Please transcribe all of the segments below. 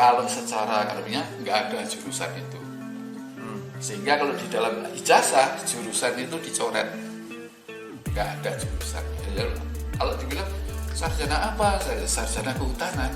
Kalau secara akademiknya nggak ada jurusan itu. Sehingga kalau di dalam ijazah jurusan itu dicoret, nggak ada jurusan. Kalau dibilang sarjana apa? Sarjana kehutanan.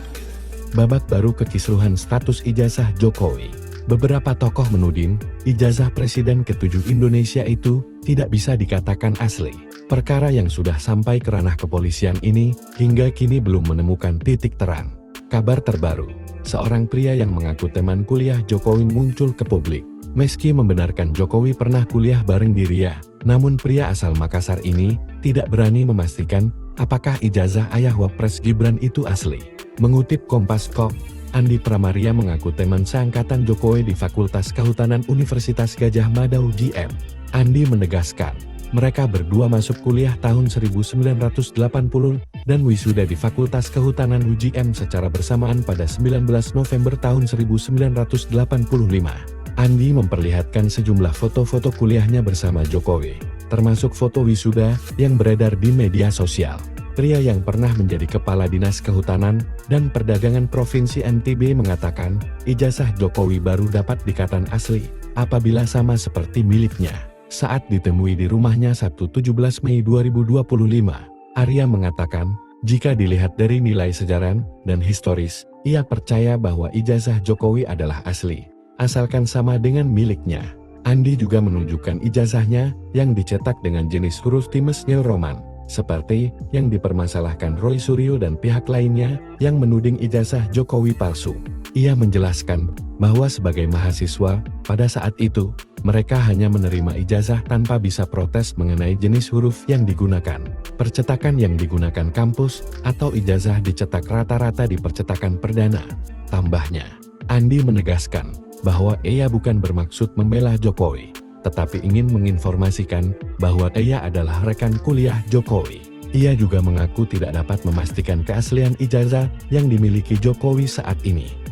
Babak baru kekisruhan status ijazah Jokowi. Beberapa tokoh menuding ijazah Presiden ke-7 Indonesia itu tidak bisa dikatakan asli. Perkara yang sudah sampai ke ranah kepolisian ini hingga kini belum menemukan titik terang. Kabar terbaru, seorang pria yang mengaku teman kuliah Jokowi muncul ke publik. Meski membenarkan Jokowi pernah kuliah bareng dirinya, namun pria asal Makassar ini tidak berani memastikan apakah ijazah ayah Wapres Gibran itu asli. Mengutip Kompas.com, Andi Pramaria mengaku teman seangkatan Jokowi di Fakultas Kehutanan Universitas Gadjah Mada UGM. Andi menegaskan, mereka berdua masuk kuliah tahun 1980 dan wisuda di Fakultas Kehutanan UGM secara bersamaan pada 19 November tahun 1985. Andi memperlihatkan sejumlah foto-foto kuliahnya bersama Jokowi, termasuk foto wisuda yang beredar di media sosial. Pria yang pernah menjadi Kepala Dinas Kehutanan dan Perdagangan Provinsi NTB mengatakan, ijazah Jokowi baru dapat dikatakan asli apabila sama seperti miliknya. Saat ditemui di rumahnya Sabtu 17 Mei 2025, Arya mengatakan, jika dilihat dari nilai sejarah dan historis, ia percaya bahwa ijazah Jokowi adalah asli, asalkan sama dengan miliknya. Andi juga menunjukkan ijazahnya yang dicetak dengan jenis huruf Times New Roman, seperti yang dipermasalahkan Roy Suryo dan pihak lainnya yang menuding ijazah Jokowi palsu. Ia menjelaskan bahwa sebagai mahasiswa, pada saat itu, mereka hanya menerima ijazah tanpa bisa protes mengenai jenis huruf yang digunakan, percetakan yang digunakan kampus, atau ijazah dicetak rata-rata di percetakan perdana. Tambahnya, Andi menegaskan bahwa ia bukan bermaksud membela Jokowi, tetapi ingin menginformasikan bahwa ia adalah rekan kuliah Jokowi. Ia juga mengaku tidak dapat memastikan keaslian ijazah yang dimiliki Jokowi saat ini.